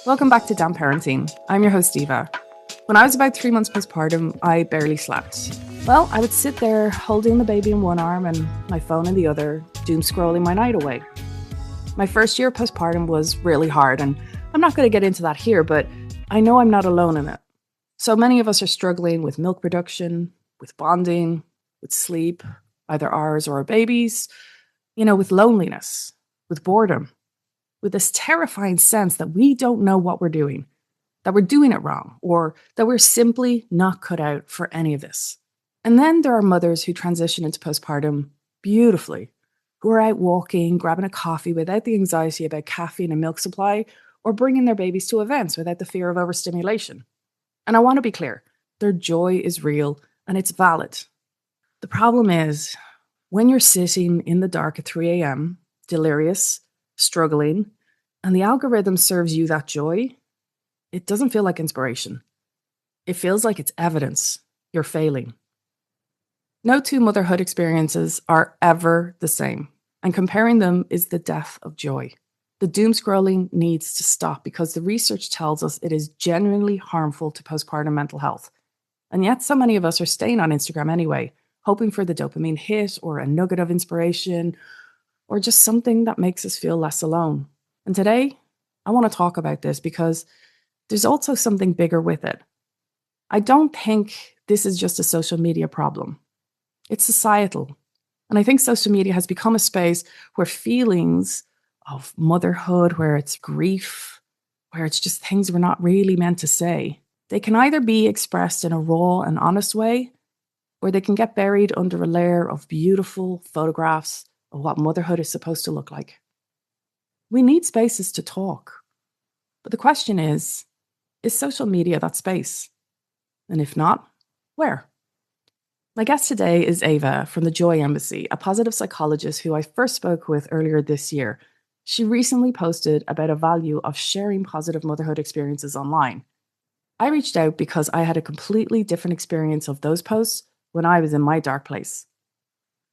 Welcome back to Damn Parenting. I'm your host, Eva. When I was about 3 months postpartum, I barely slept. Well, I would sit there holding the baby in one arm and my phone in the other, doom scrolling my night away. My first year postpartum was really hard, and I'm not going to get into that here, but I know I'm not alone in it. So many of us are struggling with milk production, with bonding, with sleep, either ours or our babies, with loneliness, with boredom, with this terrifying sense that we don't know what we're doing, that we're doing it wrong, or that we're simply not cut out for any of this. And then there are mothers who transition into postpartum beautifully, who are out walking, grabbing a coffee without the anxiety about caffeine and milk supply, or bringing their babies to events without the fear of overstimulation. And I want to be clear, their joy is real and it's valid. The problem is, when you're sitting in the dark at 3 a.m., delirious, struggling, and the algorithm serves you that joy, it doesn't feel like inspiration. It feels like it's evidence you're failing. No two motherhood experiences are ever the same, and comparing them is the death of joy. The doom scrolling needs to stop because the research tells us it is genuinely harmful to postpartum mental health. And yet so many of us are staying on Instagram anyway, hoping for the dopamine hit or a nugget of inspiration, or just something that makes us feel less alone. And today, I want to talk about this because there's also something bigger with it. I don't think this is just a social media problem. It's societal. And I think social media has become a space where feelings of motherhood, where it's grief, where it's just things we're not really meant to say, they can either be expressed in a raw and honest way, or they can get buried under a layer of beautiful photographs of what motherhood is supposed to look like. We need spaces to talk. But the question is social media that space? And if not, where? My guest today is Ava from the Joy Embassy, a positive psychologist who I first spoke with earlier this year. She recently posted about a value of sharing positive motherhood experiences online. I reached out because I had a completely different experience of those posts when I was in my dark place.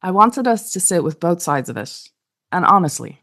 I wanted us to sit with both sides of it, and honestly.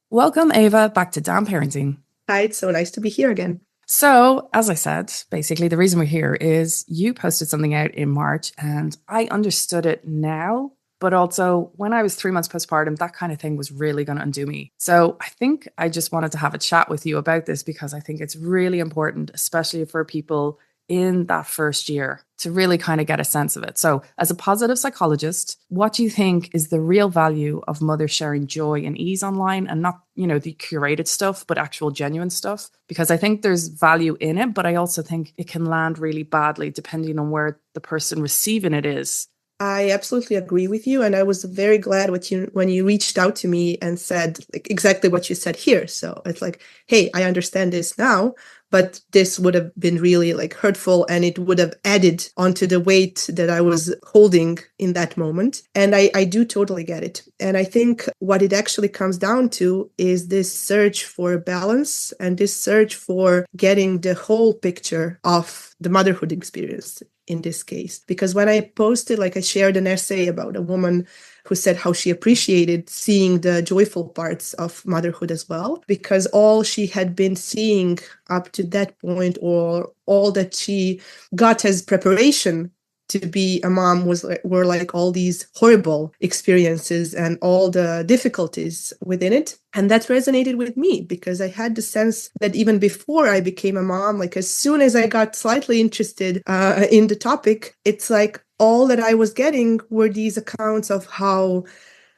Welcome, Ava, back to Damn Parenting. Hi, it's so nice to be here again. So, as I said, basically the reason we're here is you posted something out in March and I understood it now, but also when I was 3 months postpartum, that kind of thing was really going to undo me. So I think I just wanted to have a chat with you about this because I think it's really important, especially for people in that first year, to really kind of get a sense of it. So as a positive psychologist, what do you think is the real value of mothers sharing joy and ease online and not, the curated stuff, but actual genuine stuff? Because I think there's value in it, but I also think it can land really badly depending on where the person receiving it is. I absolutely agree with you. And I was very glad when you reached out to me and said exactly what you said here. So it's like, hey, I understand this now, but this would have been really hurtful and it would have added onto the weight that I was holding in that moment. And I do totally get it. And I think what it actually comes down to is this search for balance and this search for getting the whole picture of the motherhood experience in this case. Because when I posted, I shared an essay about a woman who said how she appreciated seeing the joyful parts of motherhood as well, because all she had been seeing up to that point, or all that she got as preparation to be a mom, were all these horrible experiences and all the difficulties within it. And that resonated with me because I had the sense that even before I became a mom, as soon as I got slightly interested in the topic, it's all that I was getting were these accounts of how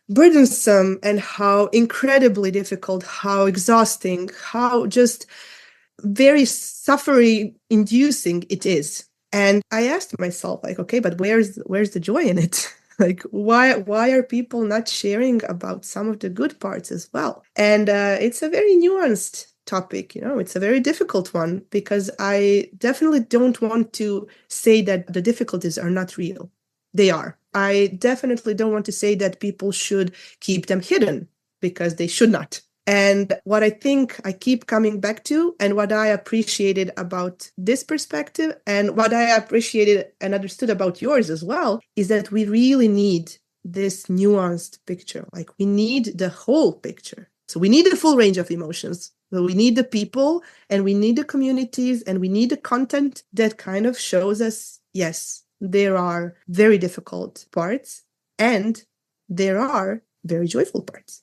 burdensome and how incredibly difficult, how exhausting, how just very suffering inducing it is. And I asked myself, okay, but where's the joy in it? Why are people not sharing about some of the good parts as well? And it's a very nuanced topic, it's a very difficult one because I definitely don't want to say that the difficulties are not real. They are. I definitely don't want to say that people should keep them hidden because they should not. And what I think I keep coming back to, and what I appreciated about this perspective, and what I appreciated and understood about yours as well, is that we really need this nuanced picture. We need the whole picture. So we need the full range of emotions. So we need the people, and we need the communities, and we need the content that kind of shows us, yes, there are very difficult parts and there are very joyful parts,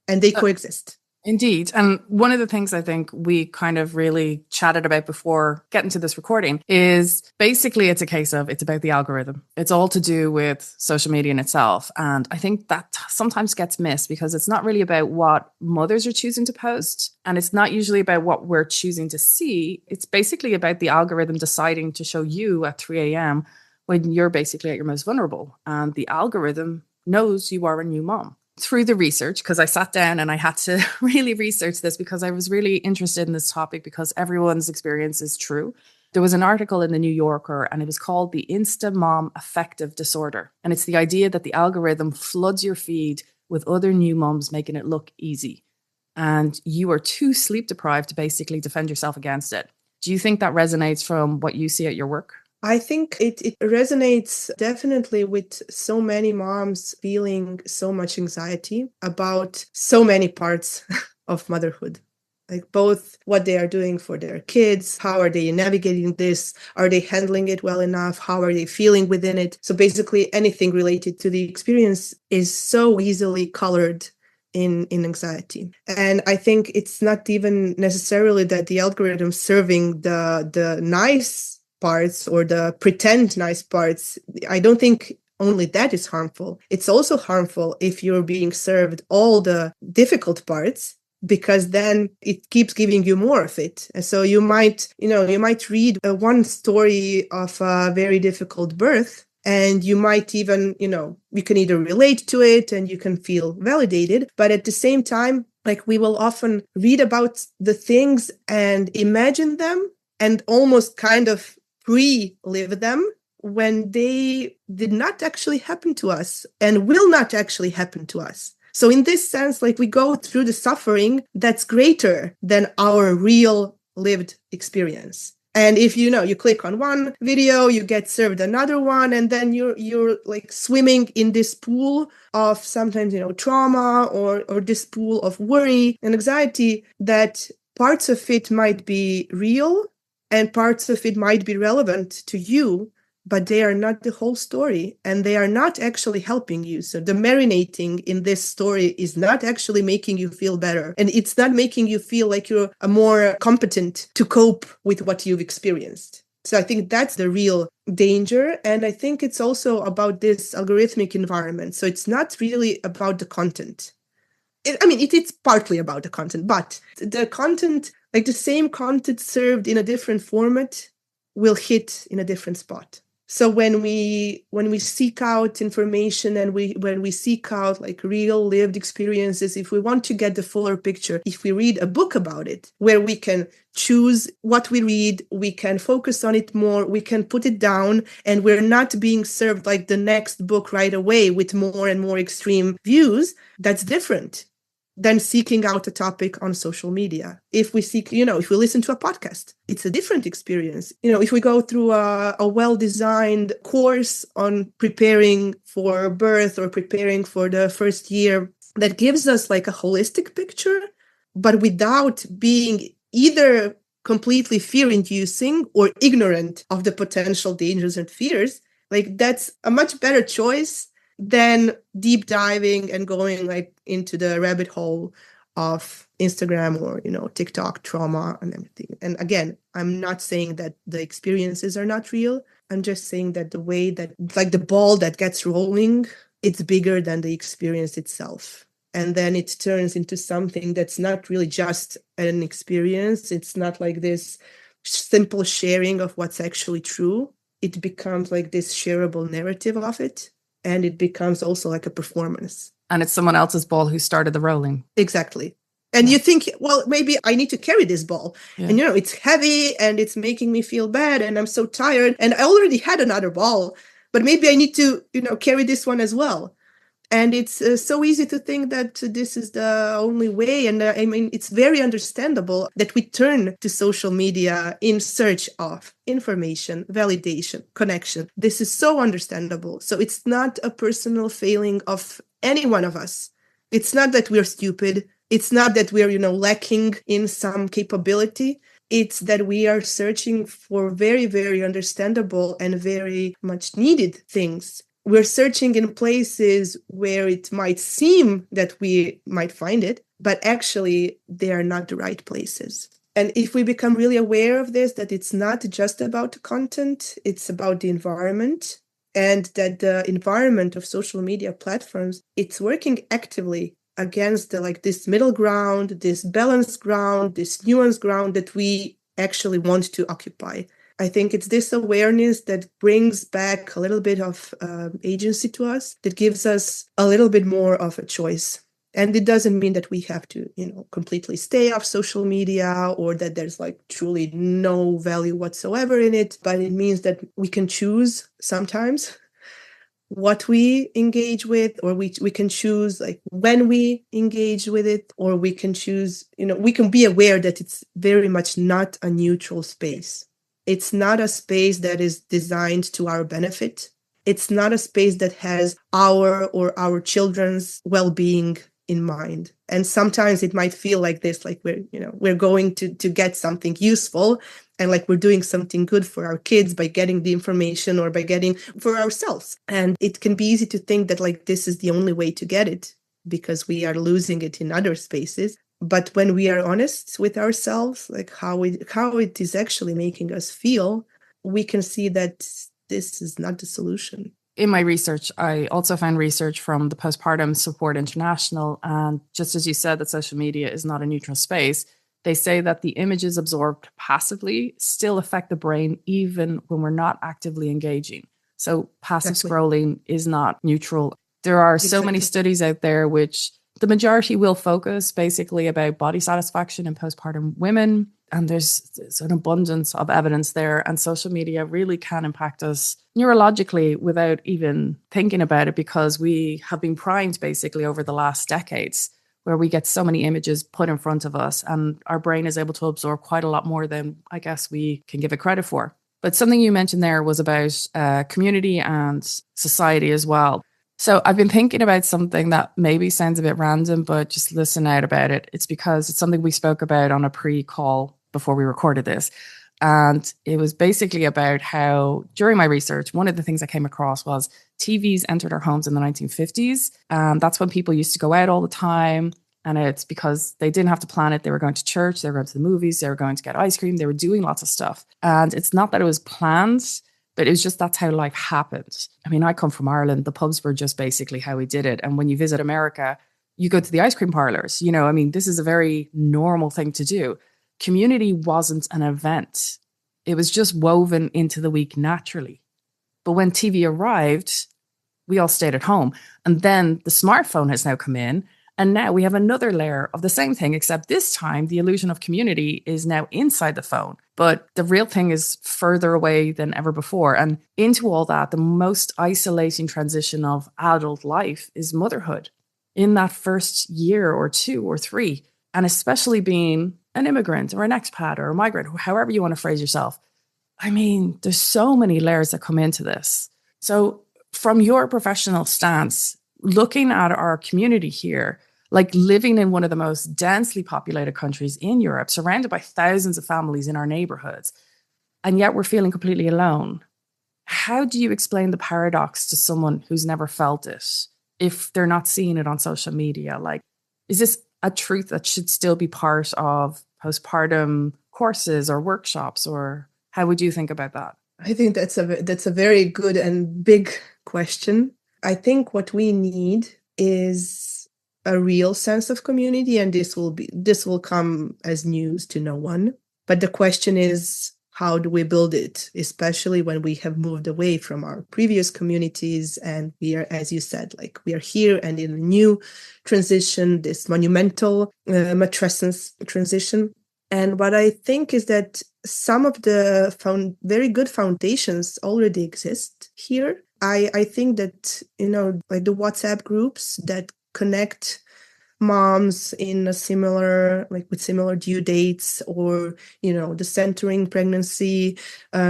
and they coexist. Indeed. And one of the things I think we kind of really chatted about before getting to this recording is basically it's about the algorithm. It's all to do with social media in itself. And I think that sometimes gets missed because it's not really about what mothers are choosing to post. And it's not usually about what we're choosing to see. It's basically about the algorithm deciding to show you at 3 a.m. when you're basically at your most vulnerable. And the algorithm knows you are a new mom. Through the research, because I sat down and I had to really research this because I was really interested in this topic because everyone's experience is true. There was an article in the New Yorker and it was called the Insta Mom Affective Disorder. And it's the idea that the algorithm floods your feed with other new moms, making it look easy. And you are too sleep deprived to basically defend yourself against it. Do you think that resonates from what you see at your work? I think it resonates definitely with so many moms feeling so much anxiety about so many parts of motherhood. Like both what they are doing for their kids, how are they navigating this? Are they handling it well enough? How are they feeling within it? So basically anything related to the experience is so easily colored in anxiety. And I think it's not even necessarily that the algorithm serving the nice parts or the pretend nice parts. I don't think only that is harmful. It's also harmful if you're being served all the difficult parts, because then it keeps giving you more of it. And so you might read one story of a very difficult birth, and you might even, you can either relate to it and you can feel validated, but at the same time, like we will often read about the things and imagine them and almost kind of pre-live them when they did not actually happen to us and will not actually happen to us. So in this sense, like we go through the suffering that's greater than our real lived experience. And if you click on one video, you get served another one, and then you're like swimming in this pool of sometimes trauma or this pool of worry and anxiety, that parts of it might be real and parts of it might be relevant to you, but they are not the whole story and they are not actually helping you. So the marinating in this story is not actually making you feel better. And it's not making you feel like you're more competent to cope with what you've experienced. So I think that's the real danger. And I think it's also about this algorithmic environment. So it's not really about the content. It's partly about the content, but the content, like the same content served in a different format, will hit in a different spot. So when we seek out information and when we seek out like real lived experiences, if we want to get the fuller picture, if we read a book about it, where we can choose what we read, we can focus on it more, we can put it down, and we're not being served like the next book right away with more and more extreme views, that's different than seeking out a topic on social media. If we if we listen to a podcast, it's a different experience. If we go through a well-designed course on preparing for birth or preparing for the first year, that gives us like a holistic picture, but without being either completely fear-inducing or ignorant of the potential dangers and fears, like that's a much better choice than deep diving and going like into the rabbit hole of Instagram or, TikTok trauma and everything. And again, I'm not saying that the experiences are not real. I'm just saying that the way that like the ball that gets rolling, it's bigger than the experience itself. And then it turns into something that's not really just an experience. It's not like this simple sharing of what's actually true. It becomes like this shareable narrative of it. And it becomes also like a performance. And it's someone else's ball who started the rolling. Exactly. And you think, well, maybe I need to carry this ball. Yeah. And, it's heavy and it's making me feel bad and I'm so tired. And I already had another ball, but maybe I need to, carry this one as well. And it's so easy to think that this is the only way. And it's very understandable that we turn to social media in search of information, validation, connection. This is so understandable. So it's not a personal failing of any one of us. It's not that we're stupid. It's not that we're, lacking in some capability. It's that we are searching for very, very understandable and very much needed things. We're searching in places where it might seem that we might find it, but actually they are not the right places. And if we become really aware of this, that it's not just about the content, it's about the environment, and that the environment of social media platforms, it's working actively against this middle ground, this balanced ground, this nuanced ground that we actually want to occupy. I think it's this awareness that brings back a little bit of agency to us, that gives us a little bit more of a choice. And it doesn't mean that we have to, completely stay off social media or that there's truly no value whatsoever in it. But it means that we can choose sometimes what we engage with, or we can choose when we engage with it, or we can choose, we can be aware that it's very much not a neutral space. It's not a space that is designed to our benefit. It's not a space that has our or our children's well-being in mind. And sometimes it might feel like this, we're going to get something useful, and we're doing something good for our kids by getting the information or by getting for ourselves. And it can be easy to think that this is the only way to get it because we are losing it in other spaces. But when we are honest with ourselves, how it is actually making us feel, we can see that this is not the solution. In my research, I also found research from the Postpartum Support International. And just as you said, that social media is not a neutral space, they say that the images absorbed passively still affect the brain even when we're not actively engaging. So passive scrolling is not neutral. There are so many studies out there which the majority will focus basically about body satisfaction in postpartum women. And there's an abundance of evidence there. And social media really can impact us neurologically without even thinking about it, because we have been primed basically over the last decades where we get so many images put in front of us and our brain is able to absorb quite a lot more than I guess we can give it credit for. But something you mentioned there was about community and society as well. So I've been thinking about something that maybe sounds a bit random, but just listen out about it. It's because it's something we spoke about on a pre-call before we recorded this. And it was basically about how during my research, one of the things I came across was TVs entered our homes in the 1950s. And that's when people used to go out all the time. And it's because they didn't have to plan it. They were going to church, they were going to the movies, they were going to get ice cream, they were doing lots of stuff. And it's not that it was planned, but it was just that's how life happened. I mean, I come from Ireland. The pubs were just basically how we did it. And when you visit America, you go to the ice cream parlors. This is a very normal thing to do. Community wasn't an event. It was just woven into the week naturally. But when TV arrived, we all stayed at home. And then the smartphone has now come in. And now we have another layer of the same thing, except this time the illusion of community is now inside the phone. But the real thing is further away than ever before. And into all that, the most isolating transition of adult life is motherhood in that first year or two or three. And especially being an immigrant or an expat or a migrant, however you want to phrase yourself. I mean, there's so many layers that come into this. So from your professional stance, looking at our community here, living in one of the most densely populated countries in Europe, surrounded by thousands of families in our neighborhoods, and yet we're feeling completely alone. How do you explain the paradox to someone who's never felt it if they're not seeing it on social media? Is this a truth that should still be part of postpartum courses or workshops, or how would you think about that? I think that's a very good and big question. I think what we need is a real sense of community, and this will come as news to no one. But the question is, how do we build it, especially when we have moved away from our previous communities and we are, as you said, we are here and in a new transition, this monumental matrescence transition. And what I think is that some of the very good foundations already exist here. I think that, the WhatsApp groups that connect moms in a similar, like with similar due dates, or, the centering pregnancy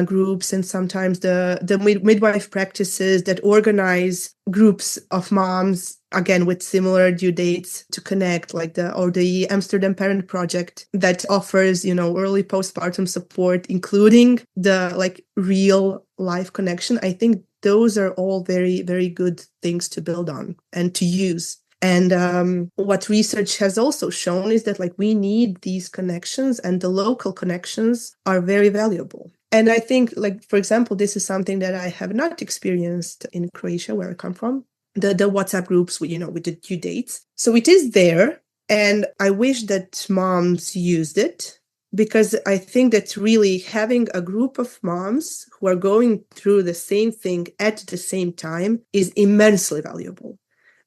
groups, and sometimes the midwife practices that organize groups of moms, again, with similar due dates to connect, like the Amsterdam Parent Project that offers, early postpartum support, including the like real life connection. I think those are all very, very good things to build on and to use. And what research has also shown is that, like, we need these connections, and the local connections are very valuable. And I think, like, for example, this is something that I have not experienced in Croatia, where I come from, the WhatsApp groups, with the due dates. So it is there, and I wish that moms used it, because I think that really having a group of moms who are going through the same thing at the same time is immensely valuable.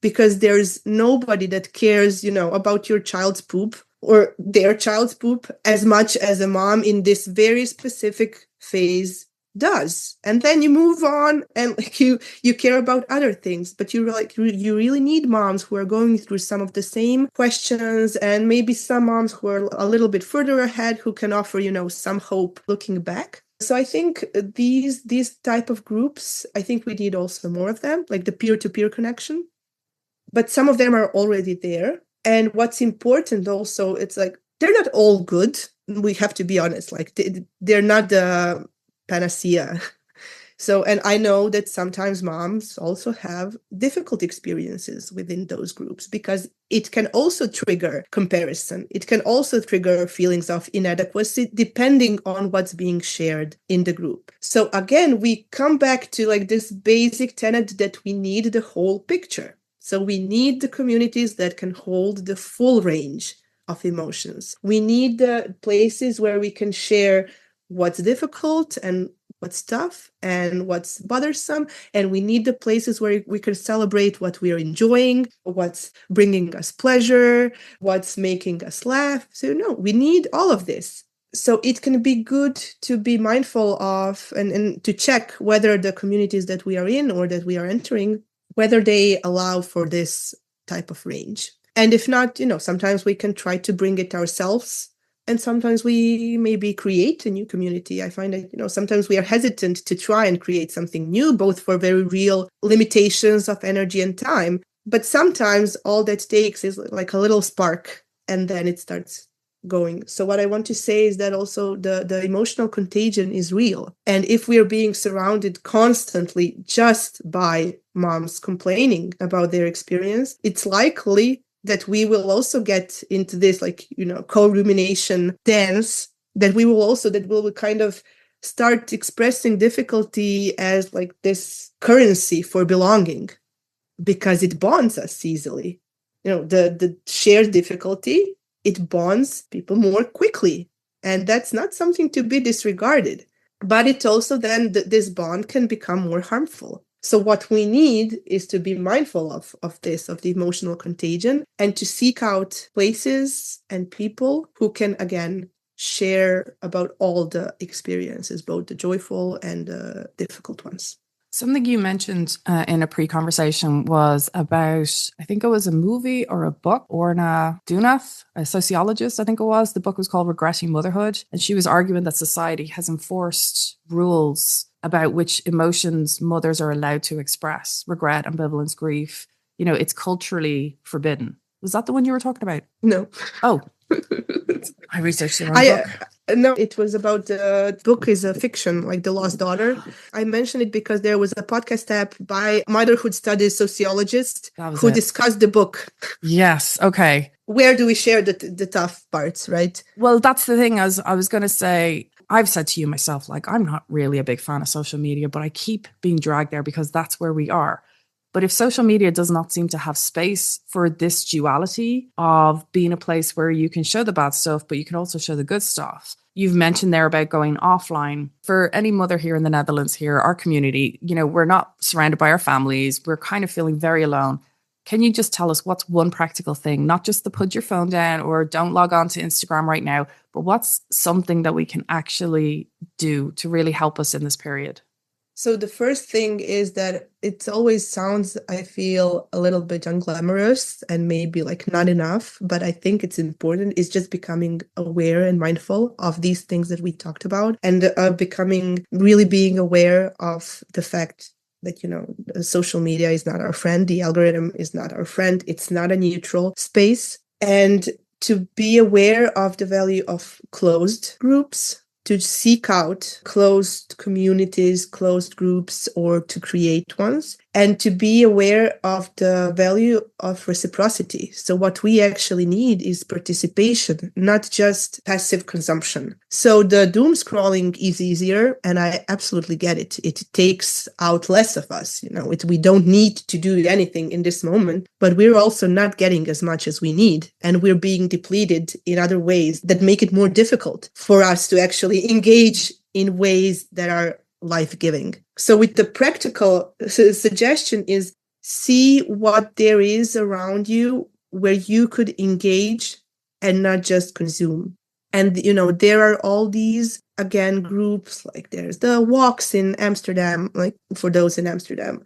Because there's nobody that cares, about your child's poop or their child's poop as much as a mom in this very specific phase does. And then you move on, and like you care about other things, but you really need moms who are going through some of the same questions, and maybe some moms who are a little bit further ahead, who can offer, some hope looking back. So I think these type of groups, I think we need also more of them, like the peer-to-peer connection. But some of them are already there. And what's important also, it's like, they're not all good. We have to be honest, like they're not the panacea. So, and I know that sometimes moms also have difficult experiences within those groups, because it can also trigger comparison. It can also trigger feelings of inadequacy, depending on what's being shared in the group. So again, we come back to like this basic tenet that we need the whole picture. So we need the communities that can hold the full range of emotions. We need the places where we can share what's difficult and what's tough and what's bothersome. And we need the places where we can celebrate what we are enjoying, what's bringing us pleasure, what's making us laugh. So no, we need all of this. So it can be good to be mindful of and to check whether the communities that we are in or that we are entering, whether they allow for this type of range. And if not, sometimes we can try to bring it ourselves. And sometimes we maybe create a new community. I find that, sometimes we are hesitant to try and create something new, both for very real limitations of energy and time. But sometimes all that takes is like a little spark, and then it starts going. So what I want to say is that also the emotional contagion is real. And if we are being surrounded constantly just by moms complaining about their experience, it's likely that we will also get into this co-rumination dance, that will kind of start expressing difficulty as like this currency for belonging, because it bonds us easily. The shared difficulty, it bonds people more quickly. And that's not something to be disregarded. But it also then, this bond can become more harmful. So what we need is to be mindful of the emotional contagion, and to seek out places and people who can, again, share about all the experiences, both the joyful and the difficult ones. Something you mentioned in a pre-conversation was about, I think it was a movie or a book, Orna Dunath, a sociologist, I think it was. The book was called Regretting Motherhood. And she was arguing that society has enforced rules about which emotions mothers are allowed to express: regret, ambivalence, grief. It's culturally forbidden. Was that the one you were talking about? No. Oh, I researched the wrong book. No, it was about the book is a fiction, like The Lost Daughter. I mentioned it because there was a podcast app by motherhood studies sociologist who discussed the book. Yes. Okay. Where do we share the tough parts, right? Well, that's the thing. As I was going to say, I've said to you myself, like, I'm not really a big fan of social media, but I keep being dragged there because that's where we are. But if social media does not seem to have space for this duality of being a place where you can show the bad stuff, but you can also show the good stuff. You've mentioned there about going offline. For any mother here in the Netherlands, here, our community, we're not surrounded by our families. We're kind of feeling very alone. Can you just tell us what's one practical thing, not just the put your phone down or don't log on to Instagram right now, but what's something that we can actually do to really help us in this period? So the first thing is that it always sounds, I feel, a little bit unglamorous and maybe like not enough, but I think it's important. It's just becoming aware and mindful of these things that we talked about, and really being aware of the fact that, social media is not our friend. The algorithm is not our friend. It's not a neutral space. And to be aware of the value of closed groups, to seek out closed communities, closed groups, or to create ones, and to be aware of the value of reciprocity. So what we actually need is participation, not just passive consumption. So the doom scrolling is easier, and I absolutely get it. It takes out less of us. We don't need to do anything in this moment, but we're also not getting as much as we need, and we're being depleted in other ways that make it more difficult for us to actually engage in ways that are life-giving. So with the practical suggestion is see what there is around you where you could engage and not just consume. And, there are all these, again, groups, like there's the walks in Amsterdam, like for those in Amsterdam.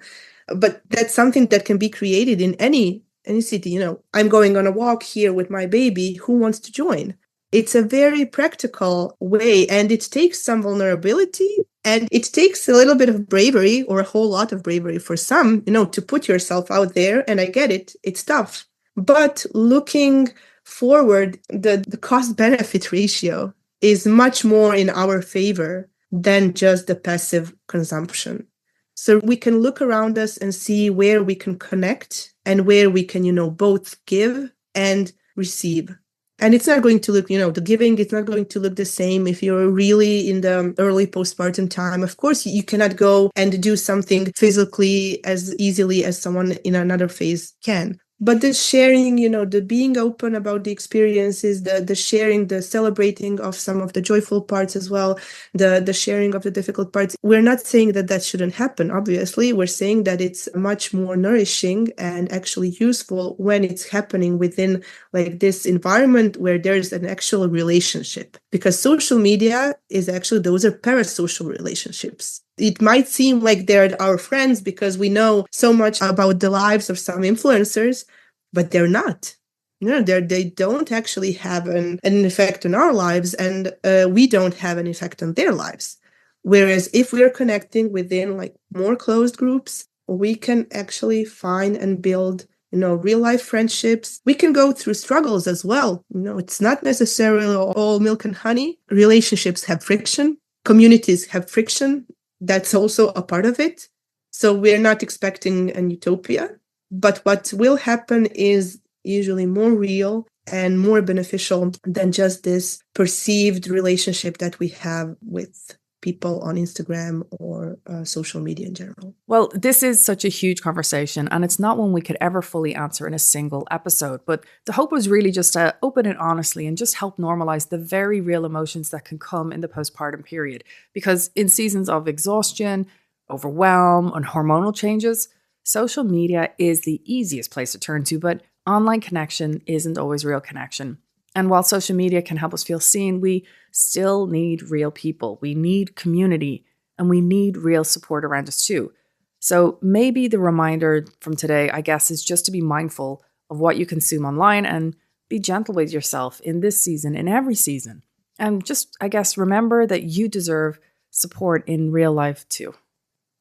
But that's something that can be created in any city. I'm going on a walk here with my baby. Who wants to join? It's a very practical way, and it takes some vulnerability, and it takes a little bit of bravery, or a whole lot of bravery for some, to put yourself out there. And I get it. It's tough. But looking forward, the cost-benefit ratio is much more in our favor than just the passive consumption. So we can look around us and see where we can connect and where we can, both give and receive. And it's not going to look, the giving is not going to look the same if you're really in the early postpartum time. Of course, you cannot go and do something physically as easily as someone in another phase can. But the sharing, the being open about the experiences, the sharing, the celebrating of some of the joyful parts as well, the sharing of the difficult parts. We're not saying that shouldn't happen, obviously. We're saying that it's much more nourishing and actually useful when it's happening within like this environment where there's an actual relationship. Because social media is actually, those are parasocial relationships. It might seem like they're our friends because we know so much about the lives of some influencers, but they're not. They don't actually have an effect on our lives, and we don't have an effect on their lives. Whereas if we're connecting within like more closed groups, we can actually find and build real life friendships. We can go through struggles as well. It's not necessarily all milk and honey. Relationships have friction. Communities have friction. That's also a part of it. So we're not expecting an utopia, but what will happen is usually more real and more beneficial than just this perceived relationship that we have with people on Instagram or social media in general. Well, this is such a huge conversation, and it's not one we could ever fully answer in a single episode. But the hope was really just to open it honestly and just help normalize the very real emotions that can come in the postpartum period. Because in seasons of exhaustion, overwhelm, and hormonal changes, social media is the easiest place to turn to, but online connection isn't always real connection. And while social media can help us feel seen, we still need real people. We need community, and we need real support around us too. So maybe the reminder from today, I guess, is just to be mindful of what you consume online and be gentle with yourself in this season, in every season. And just, I guess, remember that you deserve support in real life too.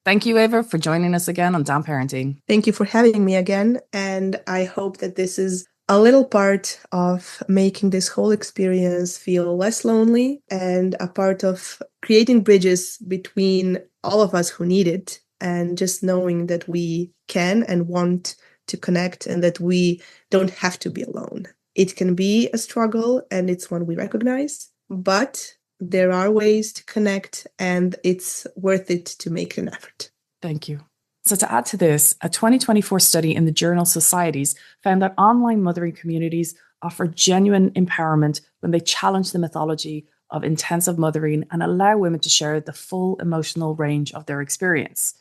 Thank you, Eva, for joining us again on Damn Parenting. Thank you for having me again. And I hope that this is a little part of making this whole experience feel less lonely, and a part of creating bridges between all of us who need it, and just knowing that we can and want to connect, and that we don't have to be alone. It can be a struggle, and it's one we recognize, but there are ways to connect, and it's worth it to make an effort. Thank you. So to add to this, a 2024 study in the journal Societies found that online mothering communities offer genuine empowerment when they challenge the mythology of intensive mothering and allow women to share the full emotional range of their experience.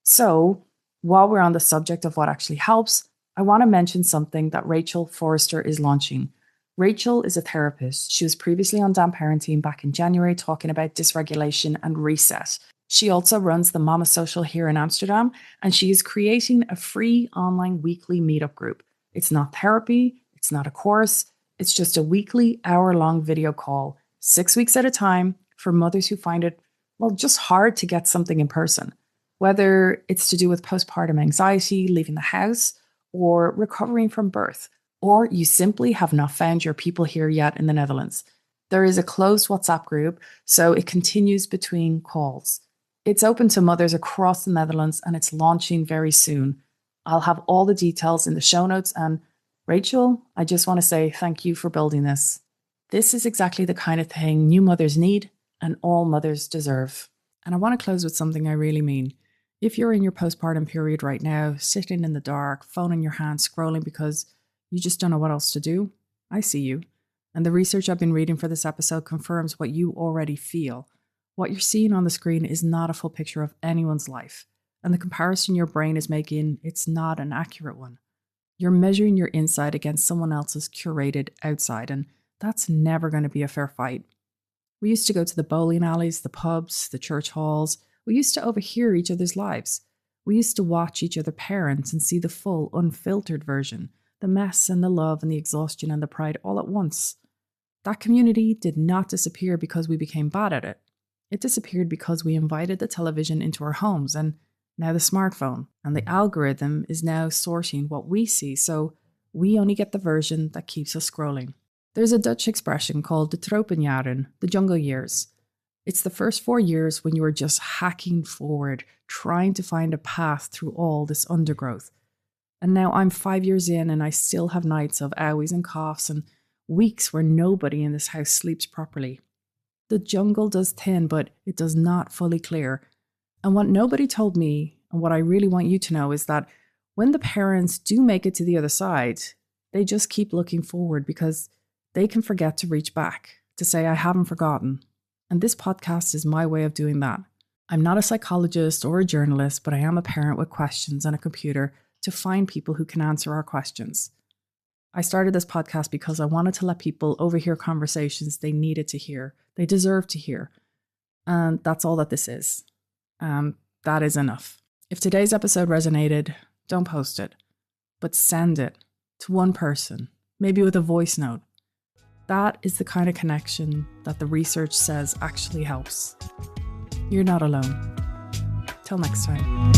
So while we're on the subject of what actually helps, I want to mention something that Rachael Forester is launching. Rachael is a therapist. She was previously on Damn Parenting back in January talking about dysregulation and reset. She also runs the Mama Social here in Amsterdam, and she is creating a free online weekly meetup group. It's not therapy, it's not a course, it's just a weekly hour-long video call, 6 weeks at a time, for mothers who find it, well, just hard to get something in person. Whether it's to do with postpartum anxiety, leaving the house, or recovering from birth, or you simply have not found your people here yet in the Netherlands. There is a closed WhatsApp group, so it continues between calls. It's open to mothers across the Netherlands and it's launching very soon. I'll have all the details in the show notes. And Rachel, I just want to say thank you for building this. This is exactly the kind of thing new mothers need and all mothers deserve. And I want to close with something I really mean. If you're in your postpartum period right now, sitting in the dark, phone in your hand, scrolling because you just don't know what else to do, I see you. And the research I've been reading for this episode confirms what you already feel. What you're seeing on the screen is not a full picture of anyone's life. And the comparison your brain is making, it's not an accurate one. You're measuring your inside against someone else's curated outside, and that's never going to be a fair fight. We used to go to the bowling alleys, the pubs, the church halls. We used to overhear each other's lives. We used to watch each other parent and see the full, unfiltered version, the mess and the love and the exhaustion and the pride all at once. That community did not disappear because we became bad at it. It disappeared because we invited the television into our homes and now the smartphone. And the algorithm is now sorting what we see, so we only get the version that keeps us scrolling. There's a Dutch expression called the tropenjaaren, the jungle years. It's the first 4 years when you are just hacking forward, trying to find a path through all this undergrowth. And now I'm 5 years in and I still have nights of owies and coughs and weeks where nobody in this house sleeps properly. The jungle does thin, but it does not fully clear. And what nobody told me, and what I really want you to know, is that when the parents do make it to the other side, they just keep looking forward because they can forget to reach back, to say, I haven't forgotten. And this podcast is my way of doing that. I'm not a psychologist or a journalist, but I am a parent with questions and a computer to find people who can answer our questions. I started this podcast because I wanted to let people overhear conversations they needed to hear, they deserve to hear. And that's all that this is. That is enough. If today's episode resonated, don't post it, but send it to one person, maybe with a voice note. That is the kind of connection that the research says actually helps. You're not alone. Till next time.